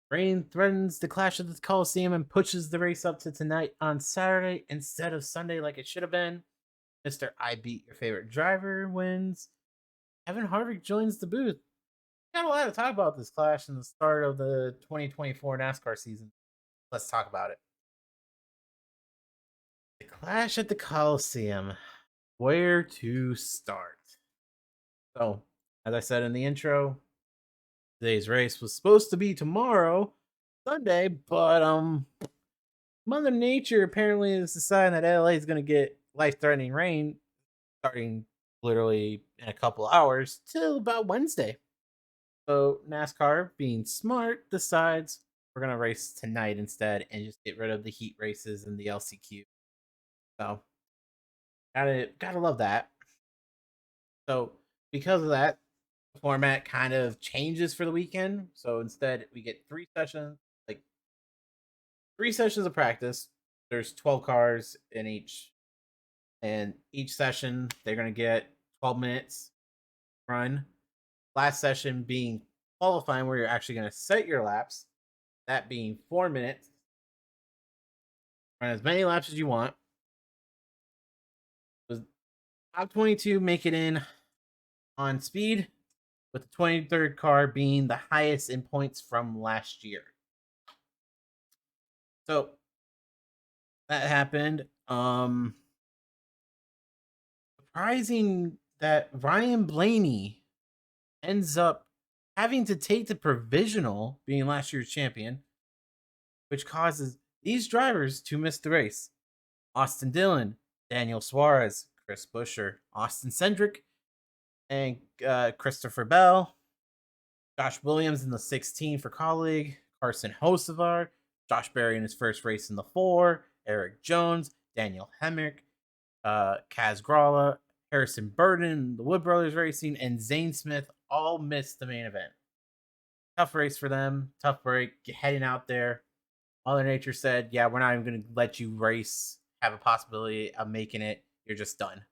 Rain threatens the clash at the Coliseum and pushes the race up to tonight on Saturday instead of Sunday like it should have been. Mr. I Beat Your Favorite Driver wins. Kevin Harvick joins the booth. Got a lot to talk about this clash and the start of the 2024 NASCAR season. Let's talk about it. The clash at the Coliseum. Where to start? So, as I said in the intro, today's race was supposed to be tomorrow, Sunday, but Mother Nature apparently is deciding that LA is going to get life-threatening rain starting literally in a couple hours till about Wednesday. So NASCAR, being smart, decides we're going to race tonight instead and just get rid of the heat races and the LCQ. So gotta love that. So because of that, the format kind of changes for the weekend. So instead, we get like 3 sessions of practice. There's 12 cars in each, and each session they're gonna get 12 minutes run. Last session being qualifying, where you're actually gonna set your laps. That being 4 minutes. Run as many laps as you want. The top 22 make it in on speed, with the 23rd car being the highest in points from last year. So that happened. Surprising that Ryan Blaney ends up having to take the provisional, being last year's champion, which causes these drivers to miss the race. Austin Dillon, Daniel Suarez, Chris Buescher, Austin Cindric, and Christopher Bell. Josh Williams in the 16 for colleague, Carson Hocevar, Josh Berry in his first race in the 4, Eric Jones, Daniel Hemrick, Kaz Gralla, Harrison Burden, the Wood Brothers Racing, and Zane Smith all missed the main event. Tough race for them, tough break, heading out there. Mother Nature said, yeah, we're not even going to let you race, have a possibility of making it. You're just done.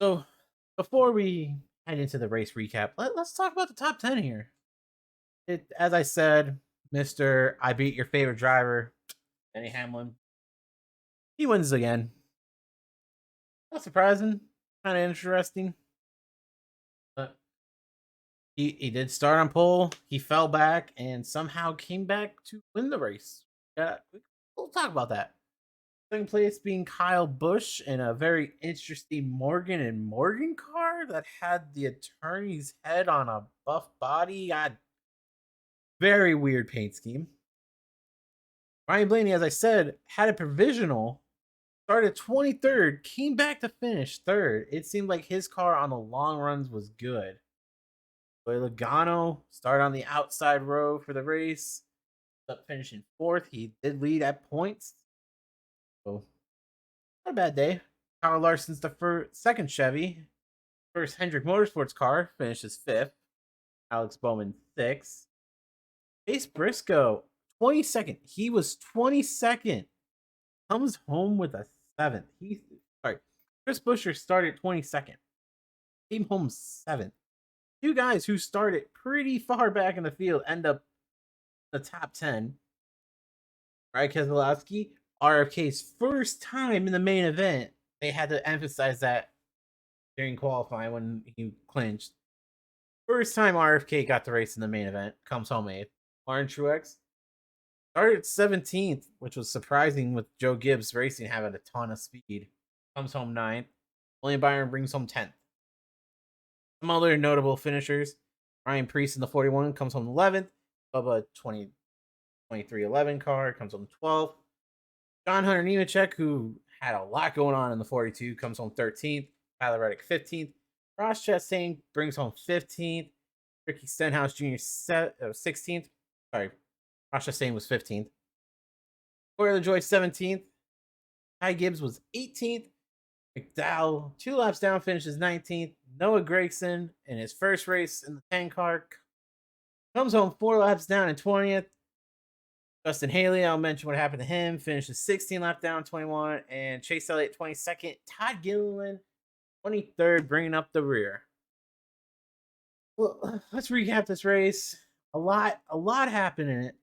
So before we head into the race recap, let's talk about the top 10 here. As I said, Mr. I Beat Your Favorite Driver, Denny Hamlin, he wins again. Not surprising, kind of interesting. But he did start on pole. He fell back and somehow came back to win the race. Yeah, we'll talk about that. Second place being Kyle Busch in a very interesting Morgan and Morgan car that had the attorney's head on a buff body. God, very weird paint scheme. Ryan Blaney, as I said, had a provisional, started 23rd, came back to finish 3rd. It seemed like his car on the long runs was good. But Logano started on the outside row for the race, up finishing 4th. He did lead at points. So, not a bad day. Kyle Larson's the second Chevy. First Hendrick Motorsports car finishes 5th. Alex Bowman 6th. Chase Briscoe 22nd. He was 22nd. Comes home with a 7th. Chris Buescher started 22nd. Came home 7th. Two guys who started pretty far back in the field end up in the top 10. Brad Keselowski, RFK's first time in the main event. They had to emphasize that during qualifying when he clinched. First time RFK got the race in the main event. Comes home 8th. Martin Truex started 17th, which was surprising with Joe Gibbs Racing having a ton of speed. Comes home 9th. William Byron brings home 10th. Some other notable finishers. Ryan Preece in the 41 comes home 11th. Bubba 2311 car comes home 12th. John Hunter Nemechek, who had a lot going on in the 42, comes home 13th. Tyler Reddick 15th. Ross Chastain brings home 15th. Ricky Stenhouse Jr. 16th. Sorry, Ross Chastain was 15th. Corey LaJoie 17th. Ty Gibbs was 18th. McDowell, 2 laps down, finishes 19th. Noah Gragson, in his first race in the 10 car, comes home 4 laps down in 20th. Justin Haley, I'll mention what happened to him, finishes 16 laps down, 21. And Chase Elliott, 22nd. Todd Gilliland, 23rd, bringing up the rear. Well, let's recap this race. A lot happened in it.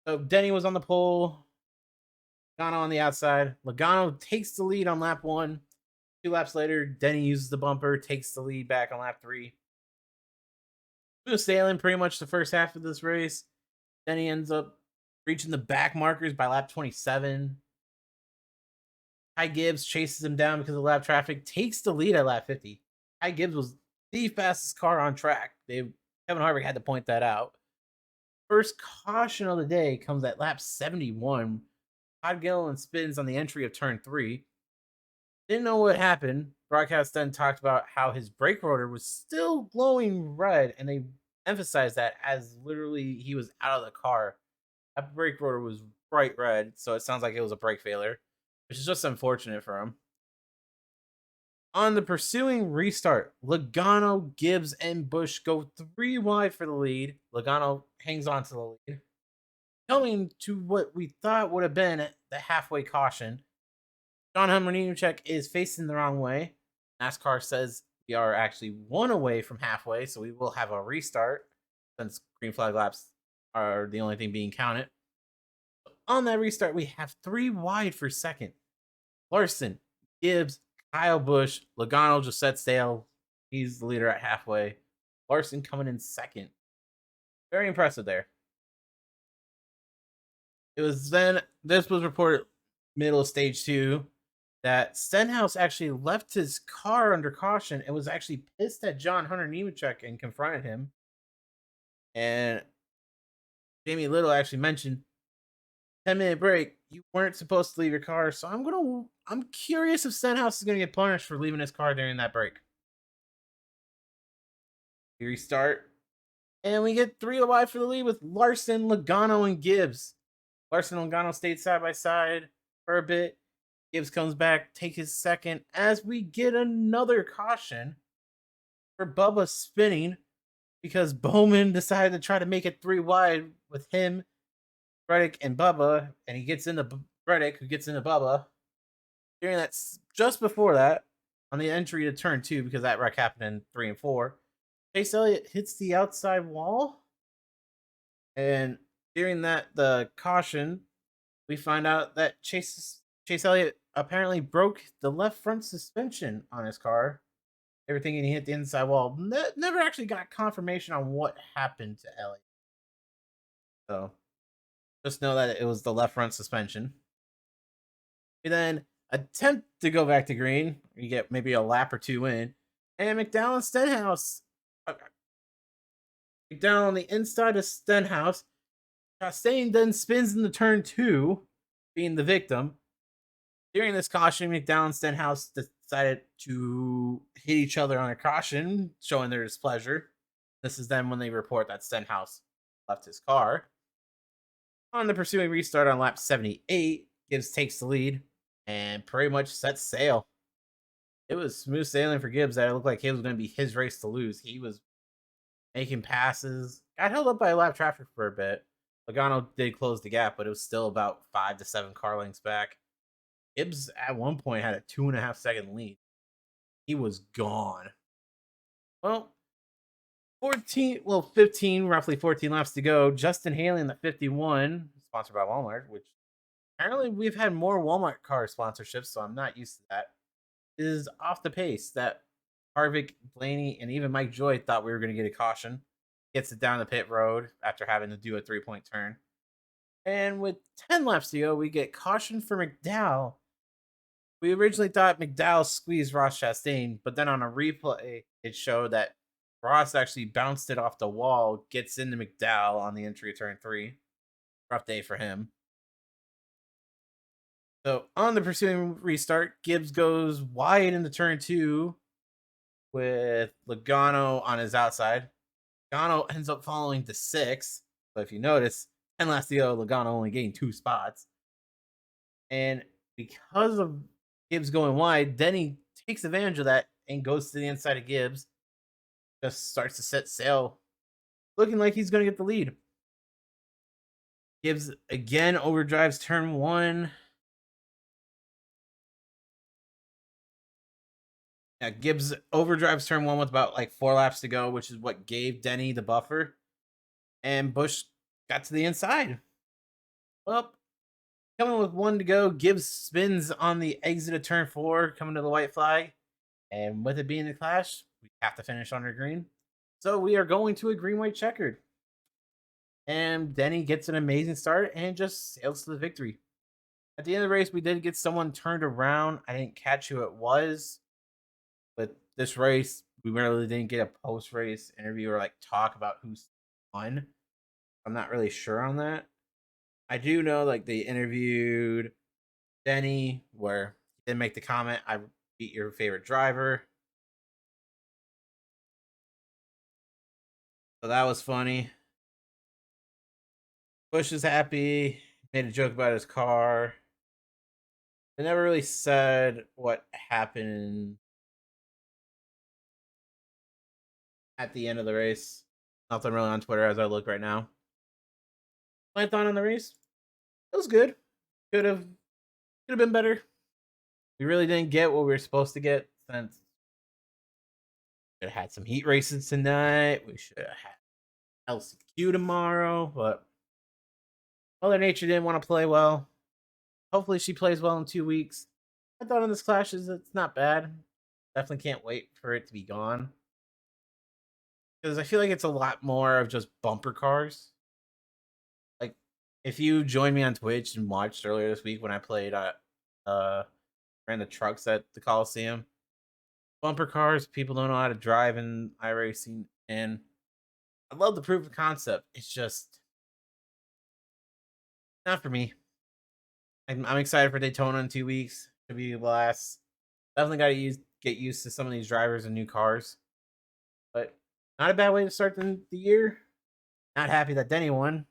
So Denny was on the pole, Logano on the outside. Logano takes the lead on lap 1. 2 laps later, Denny uses the bumper, takes the lead back on lap 3. Smooth sailing pretty much the first half of this race. Denny ends up reaching the back markers by lap 27. Ty Gibbs chases him down because of lap traffic, takes the lead at lap 50. Ty Gibbs was the fastest car on track. Kevin Harvick had to point that out. First caution of the day comes at lap 71. Todd Gilliland spins on the entry of turn 3. Didn't know what happened. Broadcast then talked about how his brake rotor was still glowing red, and they emphasized that as literally he was out of the car. That brake rotor was bright red, so it sounds like it was a brake failure, which is just unfortunate for him. On the pursuing restart, Logano, Gibbs, and Busch go 3 wide for the lead. Logano hangs on to the lead. Coming to what we thought would have been the halfway caution, John Nemechek is facing the wrong way. NASCAR says we are actually 1 away from halfway, so we will have a restart since green flag laps are the only thing being counted. On that restart, we have 3 wide for second. Larson, Gibbs, Kyle Busch, Logano just set sail. He's the leader at halfway. Larson coming in second. Very impressive there. It was then, this was reported middle of stage 2, that Stenhouse actually left his car under caution and was actually pissed at John Hunter Nemechek and confronted him. And Jamie Little actually mentioned 10-minute break. You weren't supposed to leave your car, so I'm curious if Stenhouse is gonna get punished for leaving his car during that break. We restart, and we get 3 wide for the lead with Larson, Logano, and Gibbs. Larson and Logano stayed side by side for a bit. Gibbs comes back, take his second, as we get another caution for Bubba spinning because Bowman decided to try to make it 3 wide with him, Reddick, and Bubba, and he gets into Reddick, who gets into Bubba. During that, just before that, on the entry to turn 2, because that wreck happened in 3 and 4, Chase Elliott hits the outside wall, and during that, the caution, we find out that Chase Elliott apparently broke the left front suspension on his car. Everything, and he hit the inside wall. Never actually got confirmation on what happened to Elliott. So just know that it was the left front suspension. We then attempt to go back to green. You get maybe a lap or 2 in. And McDowell and Stenhouse. McDowell on the inside of Stenhouse. Chastain then spins into turn 2, being the victim. During this caution, McDowell and Stenhouse decided to hit each other on a caution, showing their displeasure. This is then when they report that Stenhouse left his car. On the pursuing restart on lap 78, Gibbs takes the lead and pretty much sets sail. It was smooth sailing for Gibbs. That it looked like it was going to be his race to lose. He was making passes, got held up by lap traffic for a bit. Logano did close the gap, but it was still about 5 to 7 car lengths back. Gibbs at one point had a 2.5 second lead. He was gone. Well, 15, roughly 14 laps to go. Justin Haley in the 51, sponsored by Walmart, which apparently we've had more Walmart car sponsorships, so I'm not used to that, is off the pace that Harvick, Blaney, and even Mike Joy thought we were going to get a caution. Gets it down the pit road after having to do a 3-point turn. And with 10 laps to go, we get caution for McDowell. We originally thought McDowell squeezed Ross Chastain, but then on a replay, it showed that Ross actually bounced it off the wall, gets into McDowell on the entry of turn 3. Rough day for him. So on the pursuing restart, Gibbs goes wide into turn 2 with Logano on his outside. Logano ends up following to 6. But if you notice, 10 laps to go, Logano only gained 2 spots. And because of Gibbs going wide, Denny takes advantage of that and goes to the inside of Gibbs. Just starts to set sail, looking like he's going to get the lead. Gibbs again overdrives turn 1. Yeah, Gibbs overdrives turn 1 with about like 4 laps to go, which is what gave Denny the buffer. and Busch got to the inside. Well, coming with one to go, Gibbs spins on the exit of turn 4, coming to the white flag. And with it being the clash, we have to finish under green. So we are going to a green white checkered. And Denny gets an amazing start and just sails to the victory. At the end of the race, we did get someone turned around. I didn't catch who it was, but this race, we really didn't get a post race interview or like talk about who's won. I'm not really sure on that. I do know like they interviewed Denny where he did make the comment, "I beat your favorite driver." So that was funny. Bush is happy. Made a joke about his car. They never really said what happened at the end of the race. Nothing really on Twitter as I look right now. My thought on the race, it was good. Could have been better. We really didn't get what we were supposed to get since we should have had some heat races tonight. We should have had LCQ tomorrow, but Mother Nature didn't want to play well. Hopefully she plays well in 2 weeks. I thought on this clash is it's not bad. Definitely can't wait for it to be gone. Because I feel like it's a lot more of just bumper cars. Like if you joined me on Twitch and watched earlier this week when I played ran the trucks at the Coliseum. Bumper cars, people don't know how to drive in iRacing, and I love the proof of concept. It's just not for me. I'm excited for Daytona in 2 weeks. It'll be a blast. Definitely got to get used to some of these drivers and new cars, but not a bad way to start the year. Not happy that Denny won,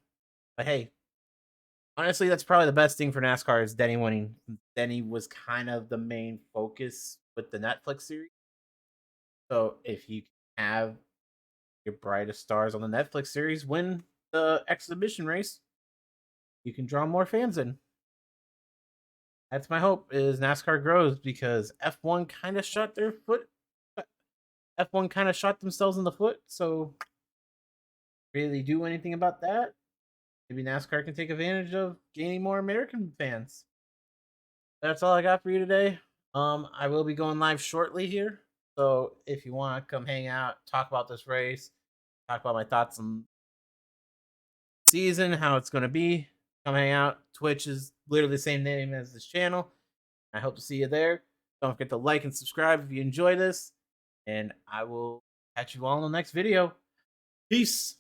but hey, honestly, that's probably the best thing for NASCAR is Denny winning. Denny was kind of the main focus with the Netflix series. So if you have your brightest stars on the Netflix series win the exhibition race, you can draw more fans in. That's my hope is NASCAR grows because F1 kind of shot their foot. F1 kind of shot themselves in the foot. So really do anything about that? Maybe NASCAR can take advantage of gaining more American fans. That's all I got for you today. I will be going live shortly here. So if you want to come hang out, talk about this race, talk about my thoughts on season, how it's going to be, come hang out. Twitch is literally the same name as this channel. I hope to see you there. Don't forget to like and subscribe if you enjoy this. And I will catch you all in the next video. Peace.